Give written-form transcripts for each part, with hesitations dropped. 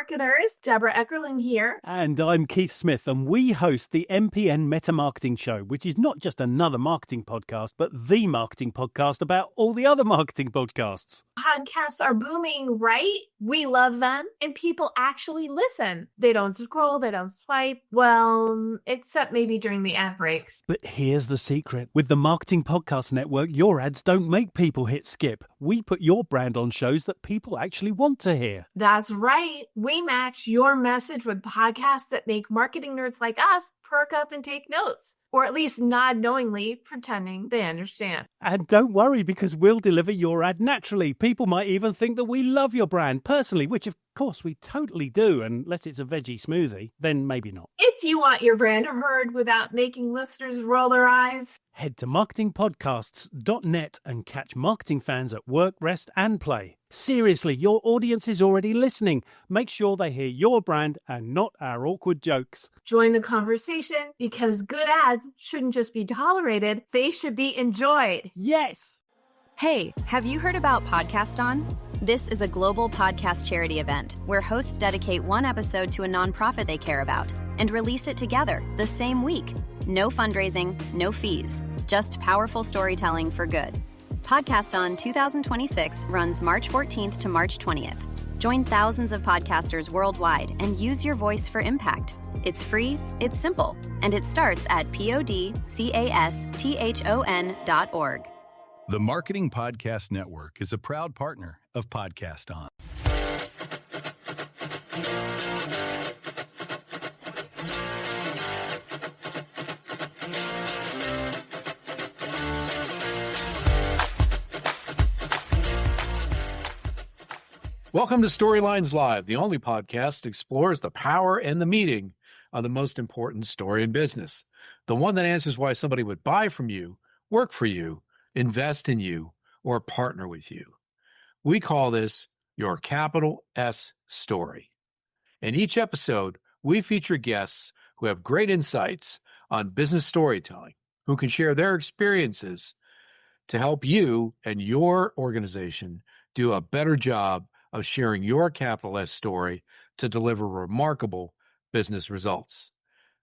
marketers. Deborah Eckerling here. And I'm Keith Smith, and we host the MPN Meta Marketing Show, which is not just another marketing podcast, but the marketing podcast about all the other marketing podcasts. Podcasts are booming, right? We love them, and people actually listen. They don't scroll, they don't swipe. Well, except maybe during the ad breaks. But here's the secret. With the Marketing Podcast Network, your ads don't make people hit skip. We put your brand on shows that people actually want to hear. That's right. We match your message with podcasts that make marketing nerds like us perk up and take notes. Or at least nod knowingly, pretending they understand. And don't worry, because we'll deliver your ad naturally. People might even think that we love your brand personally, which of course we totally do, unless it's a veggie smoothie, then maybe not. If you want your brand heard without making listeners roll their eyes, head to marketingpodcasts.net and catch marketing fans at work, rest, and play. Seriously, your audience is already listening. Make sure they hear your brand and not our awkward jokes. Join the conversation, because good ads shouldn't just be tolerated, they should be enjoyed. Yes! Hey, have you heard about Podcast On? This is a global podcast charity event where hosts dedicate one episode to a nonprofit they care about and release it together the same week. No fundraising, no fees, just powerful storytelling for good. Podcast On 2026 runs March 14th to March 20th. Join thousands of podcasters worldwide and use your voice for impact. It's free, it's simple, and it starts at podcaston.org. The Marketing Podcast Network is a proud partner of Podcast On. Welcome to Storylines Live, the only podcast that explores the power and the meaning of the most important story in business. The one that answers why somebody would buy from you, work for you, invest in you, or partner with you. We call this your capital S story. In each episode, we feature guests who have great insights on business storytelling, who can share their experiences to help you and your organization do a better job of sharing your capital S story to deliver remarkable business results.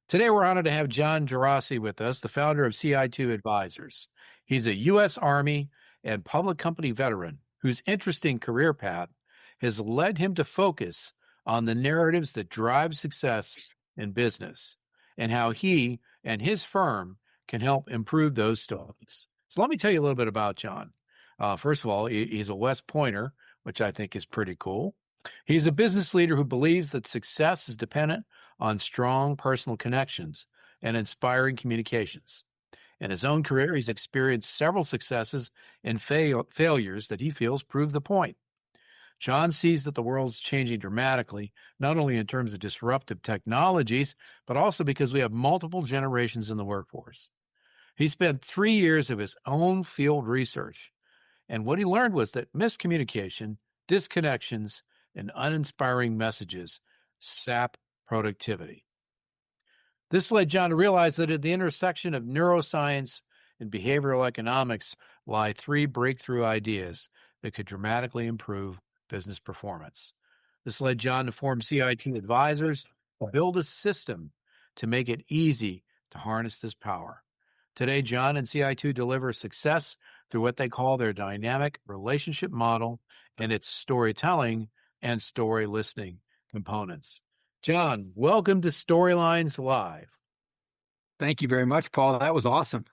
Today, we're honored to have John Geraci with us, the founder of Ci2 Advisors. He's a U.S. Army and public company veteran whose interesting career path has led him to focus on the narratives that drive success in business and how he and his firm can help improve those stories. So let me tell you a little bit about John. First of all, he's a West Pointer, which I think is pretty cool. He's a business leader who believes that success is dependent on strong personal connections and inspiring communications. In his own career, he's experienced several successes and failures that he feels prove the point. John sees that the world's changing dramatically, not only in terms of disruptive technologies, but also because we have multiple generations in the workforce. He spent 3 years of his own field research, and what he learned was that miscommunication, disconnections, and uninspiring messages sap productivity. This led John to realize that at the intersection of neuroscience and behavioral economics lie 3 breakthrough ideas that could dramatically improve business performance. This led John to form Ci2 Advisors, to build a system to make it easy to harness this power. Today, John and Ci2 deliver success through what they call their dynamic relationship model and its storytelling and story listening components. John, welcome to Storylines Live. Thank you very much, Paul. That was awesome.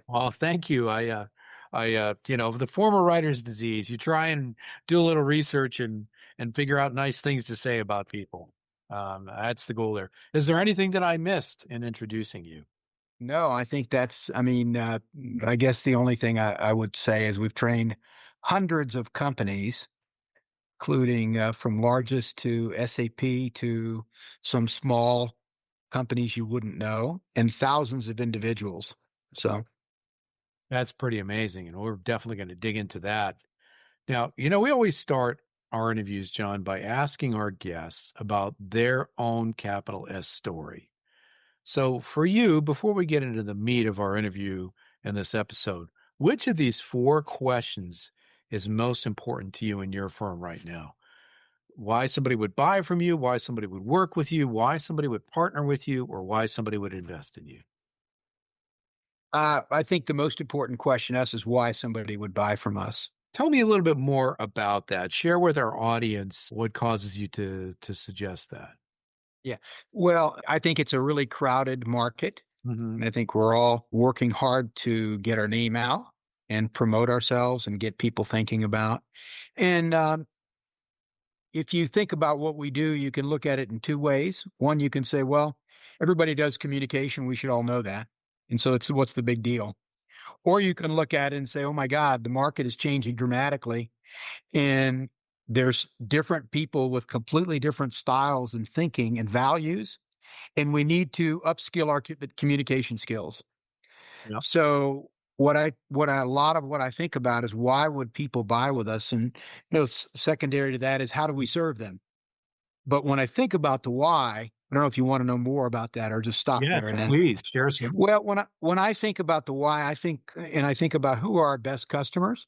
Well, thank you. I the former writer's disease, you try and do a little research and figure out nice things to say about people. That's the goal there. Is there anything that I missed in introducing you? No, I think I guess the only thing I would say is we've trained hundreds of companies, including from largest to SAP to some small companies you wouldn't know, and thousands of individuals. So that's pretty amazing, and we're definitely going to dig into that. Now, we always start our interviews, John, by asking our guests about their own capital S story. So for you, before we get into the meat of our interview in this episode, which of these 4 questions is most important to you in your firm right now? why somebody would buy from you, why somebody would work with you, why somebody would partner with you, or why somebody would invest in you? I think the most important question to us is why somebody would buy from us. Tell me a little bit more about that. Share with our audience what causes you to suggest that. Yeah. Well, I think it's a really crowded market. And Hmm. I think we're all working hard to get our name out and promote ourselves and get people thinking about. And if you think about what we do, you can look at it in two ways. One, you can say, well, everybody does communication. We should all know that. And so it's what's the big deal? Or you can look at it and say, oh my God, the market is changing dramatically. And there's different people with completely different styles and thinking and values. And we need to upskill our communication skills. Yeah. So a lot of what I think about is why would people buy with us? And secondary to that is how do we serve them? But when I think about the why, I don't know if you want to know more about that or just stop Yes, there and then. please share some. Well, when I think about the why, I think about who are our best customers.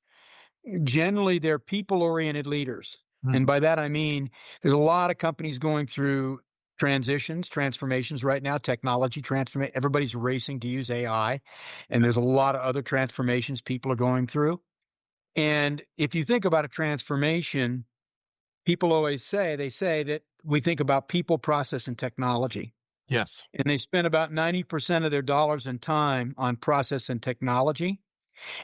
Generally, they're people-oriented leaders. And Mhm. by that, I mean, there's a lot of companies going through transformations right now, technology transformation. Everybody's racing to use AI. And there's a lot of other transformations people are going through. And if you think about a transformation, people always say that we think about people, process, and technology. Yes. And they spend about 90% of their dollars and time on process and technology.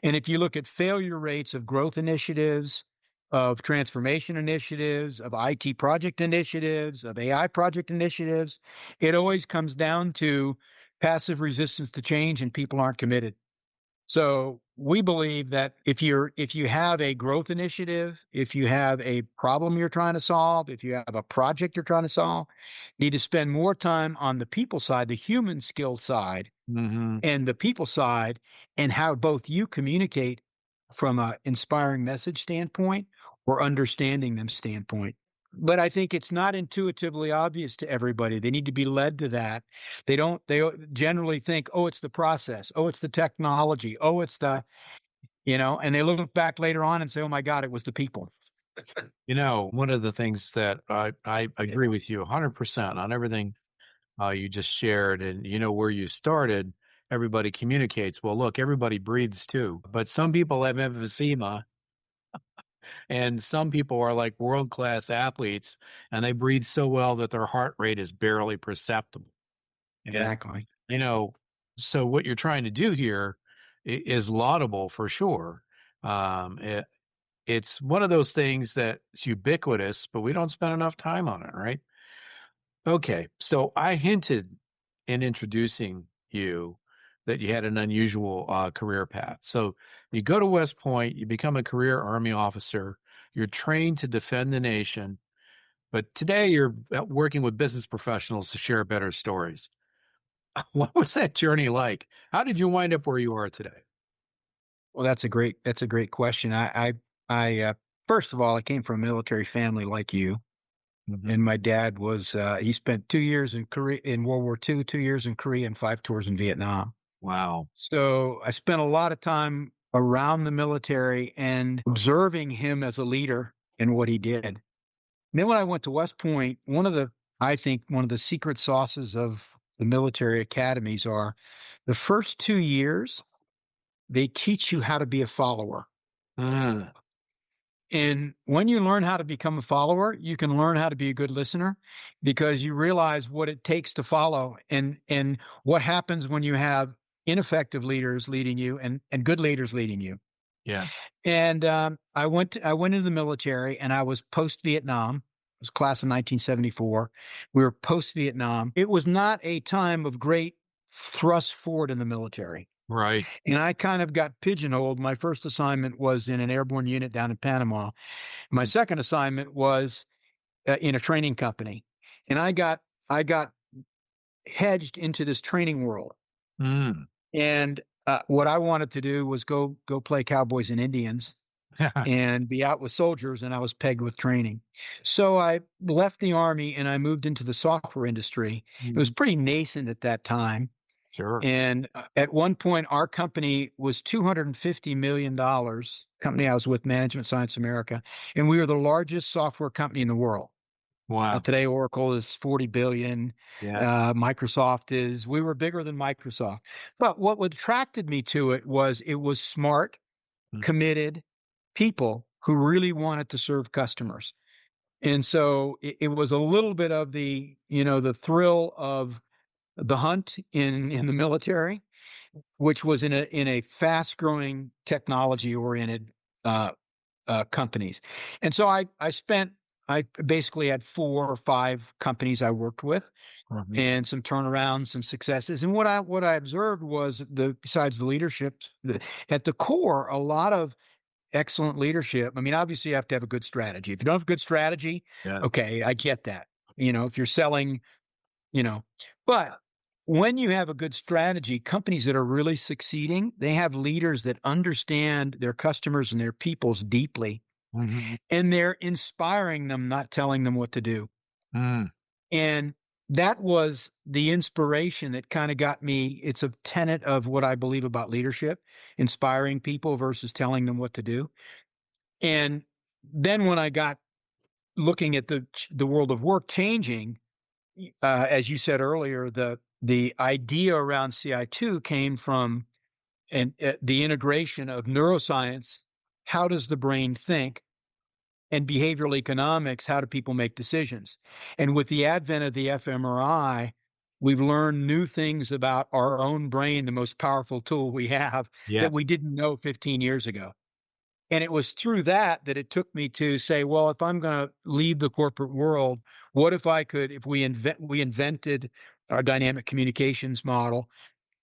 And if you look at failure rates of growth initiatives, of transformation initiatives, of IT project initiatives, of AI project initiatives, it always comes down to passive resistance to change and people aren't committed. So we believe that if you have a growth initiative, if you have a problem you're trying to solve, if you have a project you're trying to solve, you need to spend more time on the people side, the human skill side, Hmm. and the people side, and how both you communicate from a inspiring message standpoint or understanding them standpoint. But I think it's not intuitively obvious to everybody. They need to be led to that. They generally think, oh, it's the process. Oh, it's the technology. Oh, it's and they look back later on and say, oh my God, it was the people. One of the things that I agree with you 100% on everything you just shared, and where you started, everybody communicates. Well, look, everybody breathes too, but some people have emphysema, and some people are like world class athletes, and they breathe so well that their heart rate is barely perceptible. And Exactly. you know, so what you're trying to do here is laudable for sure. It's one of those things that's ubiquitous, but we don't spend enough time on it, right? Okay, so I hinted in introducing you that you had an unusual career path. So you go to West Point, you become a career Army officer, you're trained to defend the nation, but today you're working with business professionals to share better stories. What was that journey like? How did you wind up where you are today? Well, that's a great question. First of all, I came from a military family like you. Hmm. And my dad he spent 2 years in Korea in World War II, 2 years in Korea, and 5 tours in Vietnam. Wow. So I spent a lot of time around the military and observing him as a leader and what he did. And then when I went to West Point, I think one of the secret sauces of the military academies are the first 2 years, they teach you how to be a follower. Mm, And when you learn how to become a follower, you can learn how to be a good listener because you realize what it takes to follow and what happens when you have ineffective leaders leading you and good leaders leading you. yeah. And I went into the military and I was post Vietnam. It was class of 1974. We were post Vietnam. It was not a time of great thrust forward in the military. Right. And I kind of got pigeonholed. My first assignment was in an airborne unit down in Panama. My second assignment was in a training company, and I got hedged into this training world. Mm. And what I wanted to do was go play cowboys and Indians and be out with soldiers, and I was pegged with training. So I left the Army and I moved into the software industry. It was Mm, pretty nascent at that time. sure. And at one point, our company was $250 million, company I was with, Management Science America, and we were the largest software company in the world. Wow. Today, Oracle is 40 billion. Yeah. We were bigger than Microsoft. But what attracted me to it was smart, Mm. committed people who really wanted to serve customers. And so it was a little bit of the thrill of the hunt in the military, which was in a fast growing technology oriented companies. And so I basically had 4 or 5 companies I worked with, Mhm. and some turnarounds, some successes. And what I observed was besides the leadership, at the core, a lot of excellent leadership. I mean, obviously you have to have a good strategy. If you don't have a good strategy, Yeah. okay, I get that. If you're selling, you know, but when you have a good strategy, companies that are really succeeding, they have leaders that understand their customers and their peoples deeply, Mhm. and they're inspiring them, not telling them what to do. Mm. And that was the inspiration that kind of got me. It's a tenet of what I believe about leadership, inspiring people versus telling them what to do. And then when I got looking at the world of work changing, as you said earlier, the idea around CI2 came from the integration of neuroscience. How does the brain think? And behavioral economics, how do people make decisions? And with the advent of the fMRI, we've learned new things about our own brain, the most powerful tool we have, Yeah. that we didn't know 15 years ago. And it was through that it took me to say, well, if I'm going to leave the corporate world, what if we invented our dynamic communications model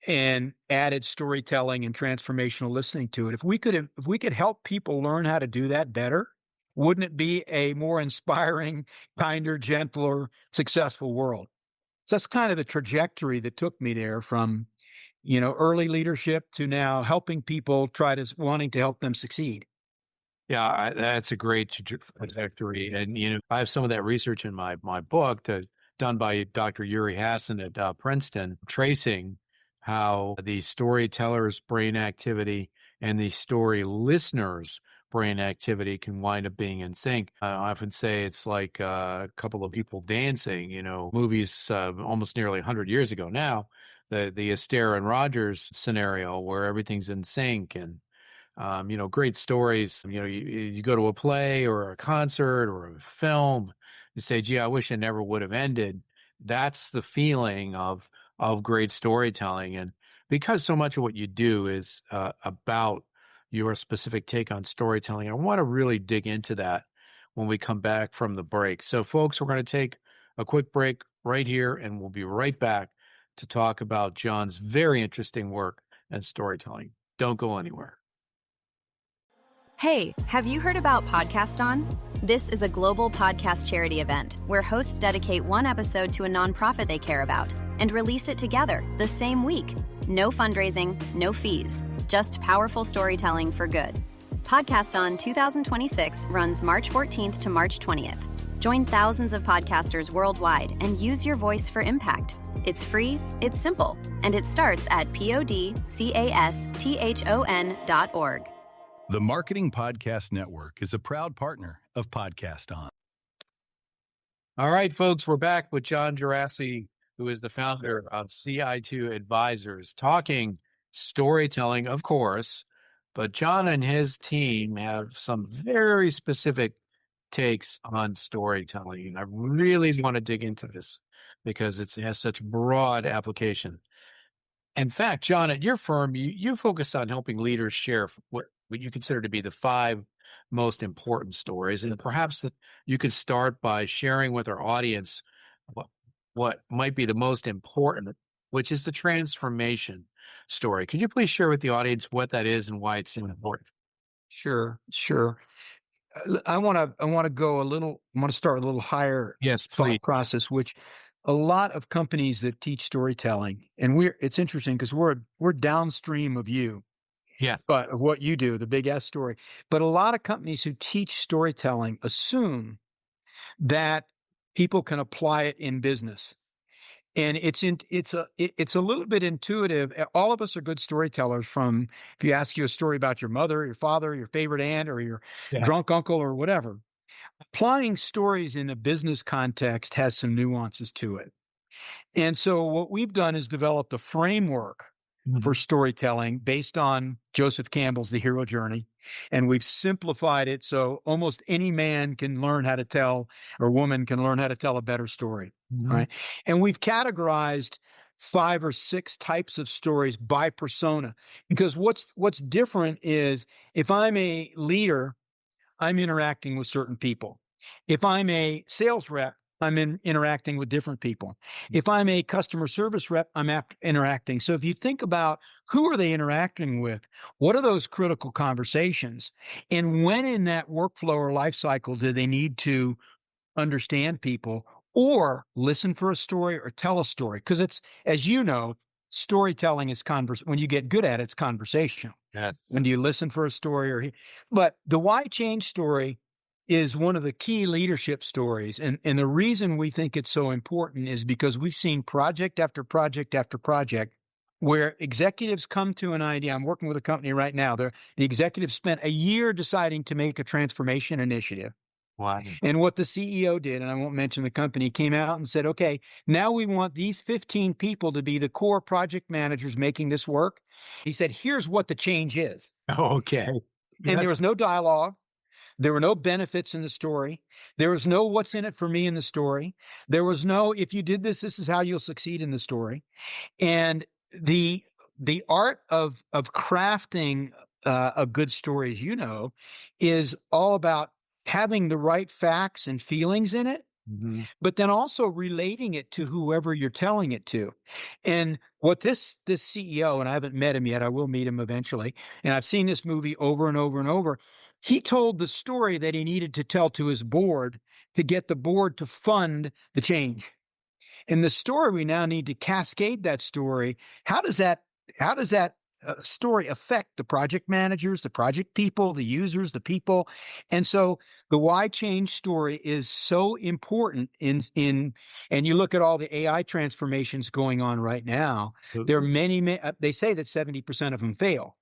and added storytelling and transformational listening to it. If we could help people learn how to do that better, wouldn't it be a more inspiring, kinder, gentler, successful world? So that's kind of the trajectory that took me there from, early leadership to now helping people wanting to help them succeed. Yeah, that's a great trajectory. And, I have some of that research in my book done by Dr. Yuri Hassan at Princeton, tracing how the storyteller's brain activity and the story listener's brain activity can wind up being in sync. I often say it's like a couple of people dancing, movies almost nearly 100 years ago now, the Astaire and Rogers scenario where everything's in sync and great stories. You go to a play or a concert or a film, you say, gee, I wish it never would have ended. That's the feeling of great storytelling. And because so much of what you do is about your specific take on storytelling, I want to really dig into that when we come back from the break. So, folks, we're going to take a quick break right here, and we'll be right back to talk about John's very interesting work and storytelling. Don't go anywhere. Hey, have you heard about Podcast On? This is a global podcast charity event where hosts dedicate one episode to a nonprofit they care about and release it together the same week. No fundraising, no fees, just powerful storytelling for good. Podcast On 2026 runs March 14th to March 20th. Join thousands of podcasters worldwide and use your voice for impact. It's free, it's simple, and it starts at podcaston.org. The Marketing Podcast Network is a proud partner of Podcast On. All right, folks, we're back with John Geraci, who is the founder of Ci2 Advisors, talking storytelling, of course, but John and his team have some very specific takes on storytelling. And I really want to dig into this because it has such broad application. In fact, John, at your firm, you focus on helping leaders share what you consider to be the 5 most important stories. And perhaps that you could start by sharing with our audience what might be the most important, which is the transformation story. Could you please share with the audience what that is and why it's so important? Sure, sure. I want to start with a little higher Yes, please. thought process, which a lot of companies that teach storytelling, and it's interesting because we're downstream of you, Yeah. but of what you do, the big S story. But a lot of companies who teach storytelling assume that people can apply it in business. And it's a little bit intuitive. All of us are good storytellers. If you ask you a story about your mother, your father, your favorite aunt, or your Yeah. drunk uncle or whatever, Applying stories in a business context has some nuances to it. And so what we've done is developed a framework for storytelling based on Joseph Campbell's The Hero Journey. And we've simplified it so almost any man can learn how to tell, or woman can learn how to tell a better story. Right. And we've categorized 5 or 6 types of stories by persona, because what's different is if I'm a leader, I'm interacting with certain people. If I'm a sales rep, I'm interacting with different people. If I'm a customer service rep, I'm interacting. So if you think about who are they interacting with, what are those critical conversations, and when in that workflow or life cycle do they need to understand people or listen for a story or tell a story? Because it's, as you know, storytelling is when you get good at it, it's conversational. Yes. When do you listen for a story but the why change story is one of the key leadership stories. And the reason we think it's so important is because we've seen project after project after project where executives come to an idea. I'm working with a company right now. The executive spent a year deciding to make a transformation initiative. Wow. And what the CEO did, and I won't mention the company, came out and said, okay, now we want these 15 people to be the core project managers making this work. He said, here's what the change is. Okay. And there was no dialogue. There were no benefits in the story. There was no what's in it for me in the story. There was no, if you did this, this is how you'll succeed in the story. And the art of crafting a good story, as you know, is all about having the right facts and feelings in it, but then also relating it to whoever you're telling it to. And what this CEO, and I haven't met him yet, I will meet him eventually, and I've seen this movie over and over and over. He told the story that he needed to tell to his board to get the board to fund the change. In the story, we now need to cascade that story. How does that story affect the project managers, the project people, the users, the people? And so the why change story is so important in and you look at all the AI transformations going on right now. There are many, they say that 70% of them fail.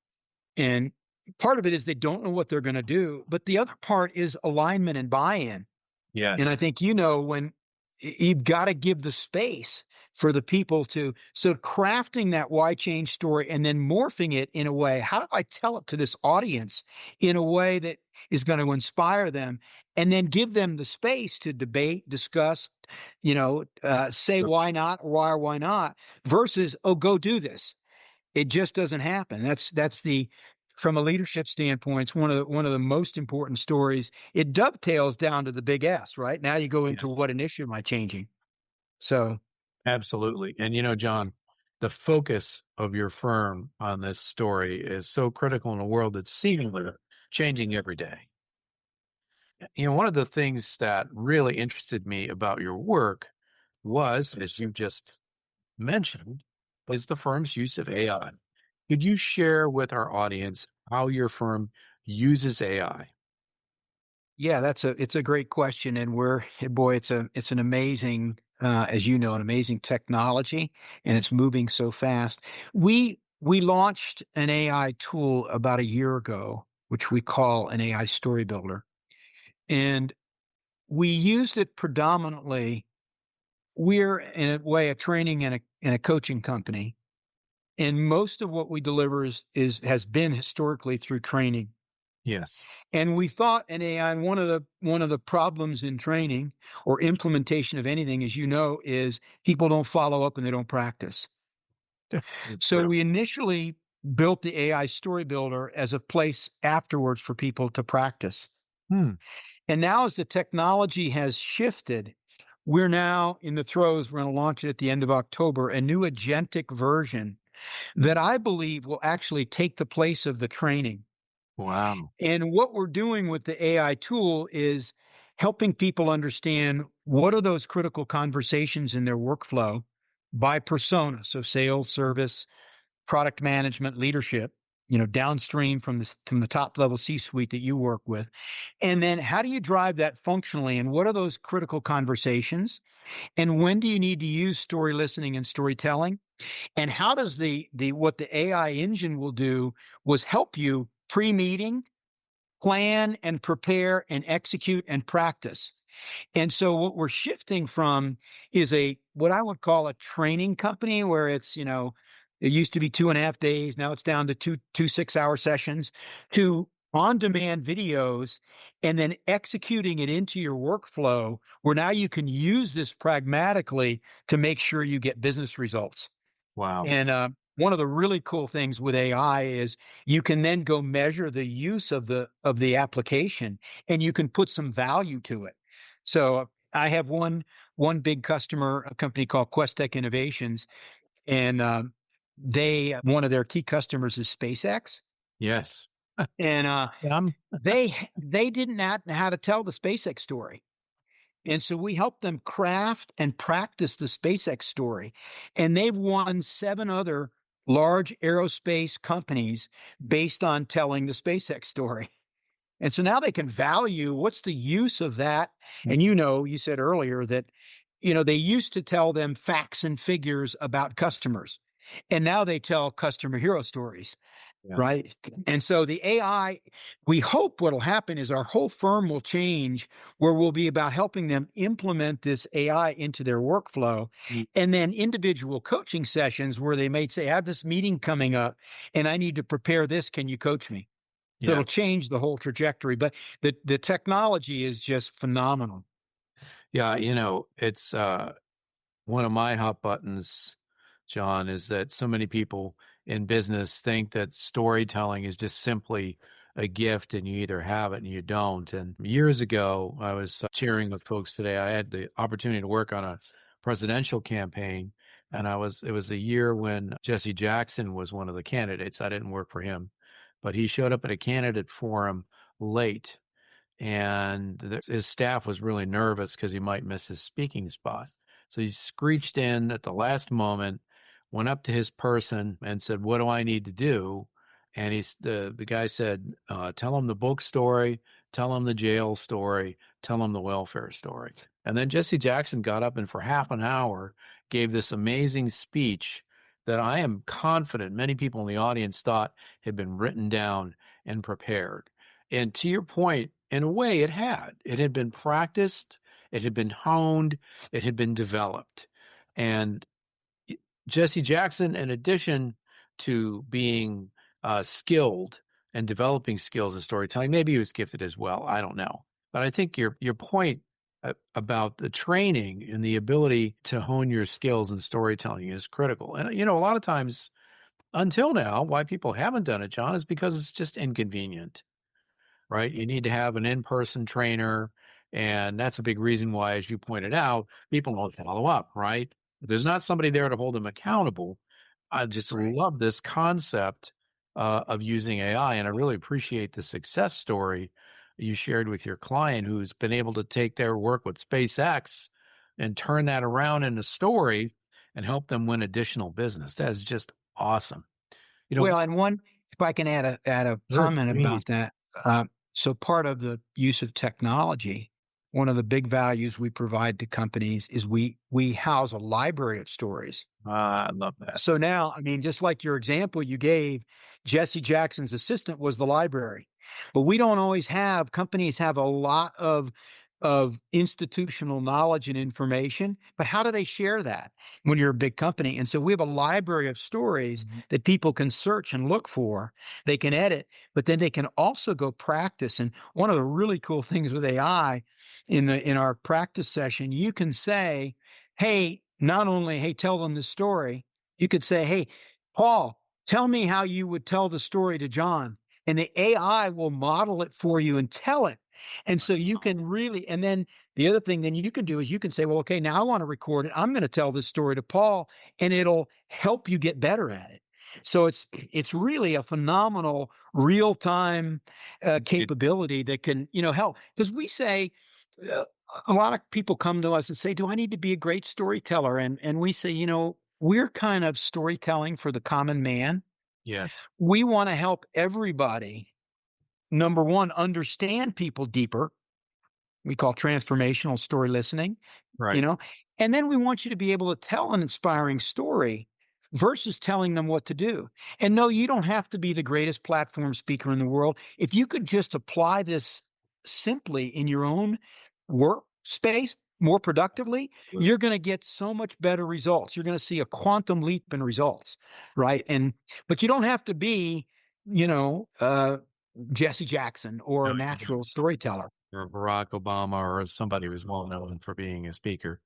And part of it is they don't know what they're going to do. But the other part is alignment and buy-in. Yes. And I think, when you've got to give the space for the people so crafting that why change story and then morphing it in a way, how do I tell it to this audience in a way that is going to inspire them, and then give them the space to debate, discuss, say why not, or why not, versus, oh, go do this. It just doesn't happen. From a leadership standpoint, it's one of the most important stories. It dovetails down to the big S, right? Now you go into what initiative am I changing? So Absolutely. And John, the focus of your firm on this story is so critical in a world that's seemingly changing every day. One of the things that really interested me about your work was, as you just mentioned, is the firm's use of AI. Could you share with our audience how your firm uses AI? yeah, it's a great question, and it's an amazing, as you know, an amazing technology, and it's moving so fast. We launched an AI tool about a year ago, which we call an AI story builder, and we used it predominantly. We're in a way a training and a coaching company, and most of what we deliver has been historically through training. Yes. And we thought in AI, and one of the problems in training or implementation of anything, as you know, is people don't follow up and they don't practice. So we initially built the AI story builder as a place afterwards for people to practice. And now as the technology has shifted, we're now in the throes, we're going to launch it at the end of October, a new agentic version that I believe will actually take the place of the training. Wow. And what we're doing with the AI tool is helping people understand what are those critical conversations in their workflow by persona. So sales, service, product management, leadership, downstream from the top level C-suite that you work with. And then how do you drive that functionally? And what are those critical conversations? And when do you need to use story listening and storytelling? And how does what the AI engine will do was help you pre-meeting, plan and prepare and execute and practice. And so what we're shifting from is what I would call a training company where it's, it used to be 2.5 days. Now it's down to two 6-hour sessions, to on-demand videos and then executing it into your workflow where now you can use this pragmatically to make sure you get business results. Wow. And one of the really cool things with AI is you can then go measure the use of the application, and you can put some value to it. So I have one big customer, a company called Questech Innovations, and one of their key customers is SpaceX, Yes. and Yeah. they didn't know how to tell the SpaceX story. And so we helped them craft and practice the SpaceX story. And they've won 7 other large aerospace companies based on telling the SpaceX story. And so now they can value what's the use of that. And you said earlier that, they used to tell them facts and figures about customers. And now they tell customer hero stories. Yes. Right. And so the AI, we hope what'll happen is our whole firm will change where we'll be about helping them implement this AI into their workflow. And then individual coaching sessions where they may say, I have this meeting coming up and I need to prepare this. Can you coach me? So Yeah. it'll change the whole trajectory. But the technology is just phenomenal. Yeah. It's one of my hot buttons, John, is that so many people in business think that storytelling is just simply a gift and you either have it and you don't. And years ago, I was cheering with folks today. I had the opportunity to work on a presidential campaign, and it was a year when Jesse Jackson was one of the candidates. I didn't work for him, but he showed up at a candidate forum late, and his staff was really nervous because he might miss his speaking spot. So he screeched in at the last moment, went up to his person and said, "What do I need to do?" And the guy said, "Tell him the book story, tell him the jail story, tell him the welfare story." And then Jesse Jackson got up and for half an hour gave this amazing speech that I am confident many people in the audience thought had been written down and prepared. And to your point, in a way, it had been practiced, it had been honed, it had been developed. And Jesse Jackson, in addition to being skilled and developing skills in storytelling, maybe he was gifted as well. I don't know. But I think your point about the training and the ability to hone your skills in storytelling is critical. And, a lot of times until now, why people haven't done it, John, is because it's just inconvenient. Right? You need to have an in-person trainer. And that's a big reason why, as you pointed out, people don't follow up, right? If there's not somebody there to hold them accountable. I just love this concept of using AI. And I really appreciate the success story you shared with your client who's been able to take their work with SpaceX and turn that around into story and help them win additional business. That is just awesome. Well, and if I can add a comment about that. So part of the use of technology, one of the big values we provide to companies is we house a library of stories. I love that. So now, just like your example you gave, Jesse Jackson's assistant was the library. But we don't always companies have a lot of institutional knowledge and information, but how do they share that when you're a big company? And so we have a library of stories that people can search and look for. They can edit, but then they can also go practice. And one of the really cool things with AI in our practice session, you can say, hey, not only, hey, tell them the story, you could say, hey, Paul, tell me how you would tell the story to John. And the AI will model it for you and tell it. And so you can really, and then the other thing then you can do is you can say, well, okay, now I want to record it. I'm going to tell this story to Paul, and it'll help you get better at it. So it's really a phenomenal real-time capability that can, help. Because we say, a lot of people come to us and say, do I need to be a great storyteller? And we say, we're kind of storytelling for the common man. Yes. We want to help everybody, number one, understand people deeper. We call transformational story listening, Right. and then we want you to be able to tell an inspiring story versus telling them what to do. And no, you don't have to be the greatest platform speaker in the world. If you could just apply this simply in your own workspace more productively, you're going to get so much better results. You're going to see a quantum leap in results, right? But you don't have to be, Jesse Jackson or No, a natural storyteller. or Barack Obama or somebody who's well known for being a speaker.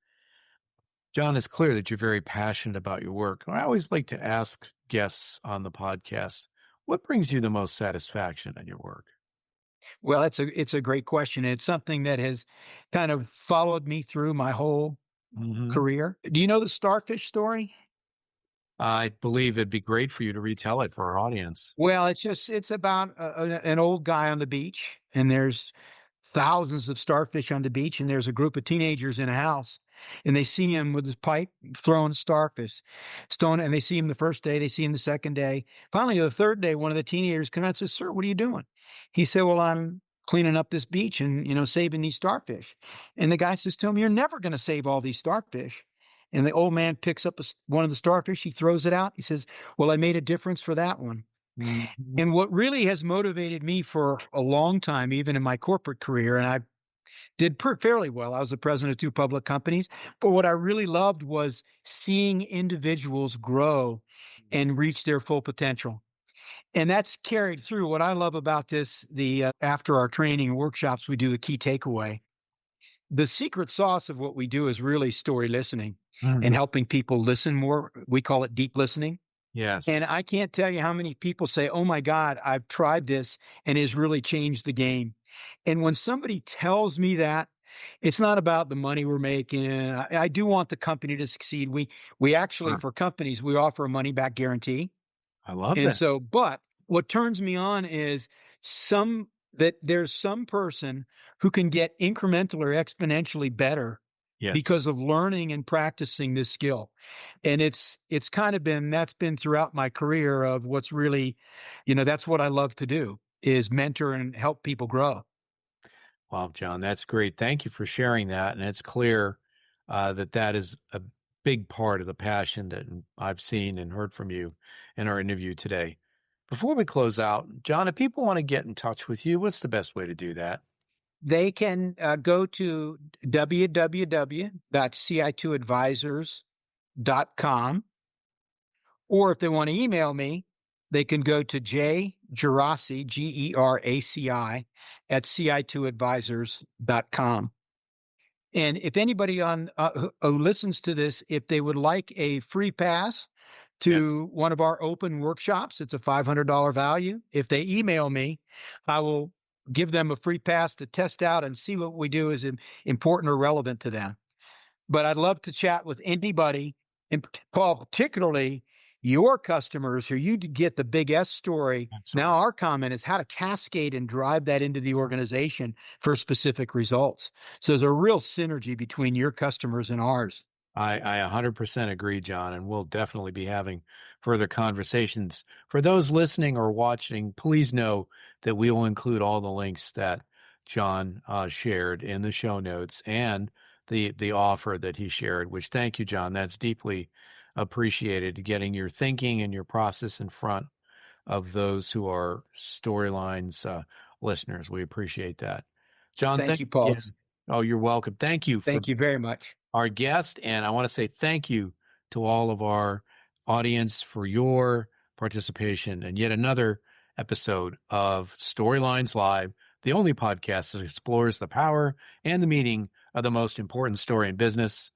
John, it's clear that you're very passionate about your work. I always like to ask guests on the podcast, what brings you the most satisfaction in your work? Well, it's a great question. It's something that has kind of followed me through my whole Mhm. career. Do you know the starfish story? I believe it'd be great for you to retell it for our audience. Well, it's about an old guy on the beach, and there's thousands of starfish on the beach, and there's a group of teenagers in a house, and they see him with his pipe throwing starfish, and they see him the first day, they see him the second day. Finally, the third day, one of the teenagers comes out and says, "Sir, what are you doing?" He said, "Well, I'm cleaning up this beach and saving these starfish." And the guy says to him, "You're never going to save all these starfish." And the old man picks up one of the starfish, he throws it out. He says, "Well, I made a difference for that one." Mhm. And what really has motivated me for a long time, even in my corporate career, and I did fairly well. I was the president of 2 public companies. But what I really loved was seeing individuals grow and reach their full potential. And that's carried through. What I love about this, after our training and workshops, we do the key takeaway. The secret sauce of what we do is really story listening and Mhm. helping people listen more. We call it deep listening. Yes. And I can't tell you how many people say, "Oh my God, I've tried this and it's really changed the game." And when somebody tells me that, it's not about the money we're making. I do want the company to succeed. We actually, Sure. for companies, we offer a money back guarantee. I love And that. so, but what turns me on is there's some person who can get incremental or exponentially better Yes. because of learning and practicing this skill. And it's kind of that's been throughout my career of what's really, that's what I love to do is mentor and help people grow. Wow, John, that's great. Thank you for sharing that. And it's clear that that is a big part of the passion that I've seen and heard from you in our interview today. Before we close out, John, if people want to get in touch with you, what's the best way to do that? They can go to www.ci2advisors.com. Or if they want to email me, they can go to Geraci, Geraci, at ci2advisors.com. And if anybody who listens to this, if they would like a free pass Yeah. to one of our open workshops, it's a $500 value. If they email me, I will give them a free pass to test out and see what we do is important or relevant to them. But I'd love to chat with anybody, and Paul, particularly your customers who you get the big S story. Absolutely. Now our comment is how to cascade and drive that into the organization for specific results. So there's a real synergy between your customers and ours. I 100% agree, John, and we'll definitely be having further conversations. For those listening or watching, please know that we will include all the links that John shared in the show notes and the offer that he shared, which thank you, John. That's deeply appreciated, getting your thinking and your process in front of those who are Storylines listeners. We appreciate that. John, Thank thank you, you Paul. again. Oh, you're welcome. Thank you for Thank you very much. our guest. And I want to say thank you to all of our audience for your participation in yet another episode of Storylines Live, the only podcast that explores the power and the meaning of the most important story in business,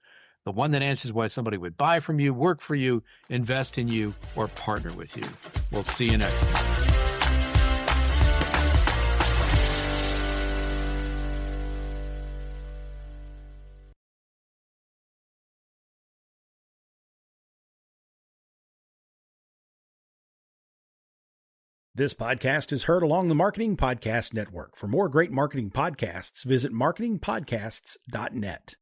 the one that answers why somebody would buy from you, work for you, invest in you, or partner with you. We'll see you next time. This podcast is heard along the Marketing Podcast Network. For more great marketing podcasts, visit marketingpodcasts.net.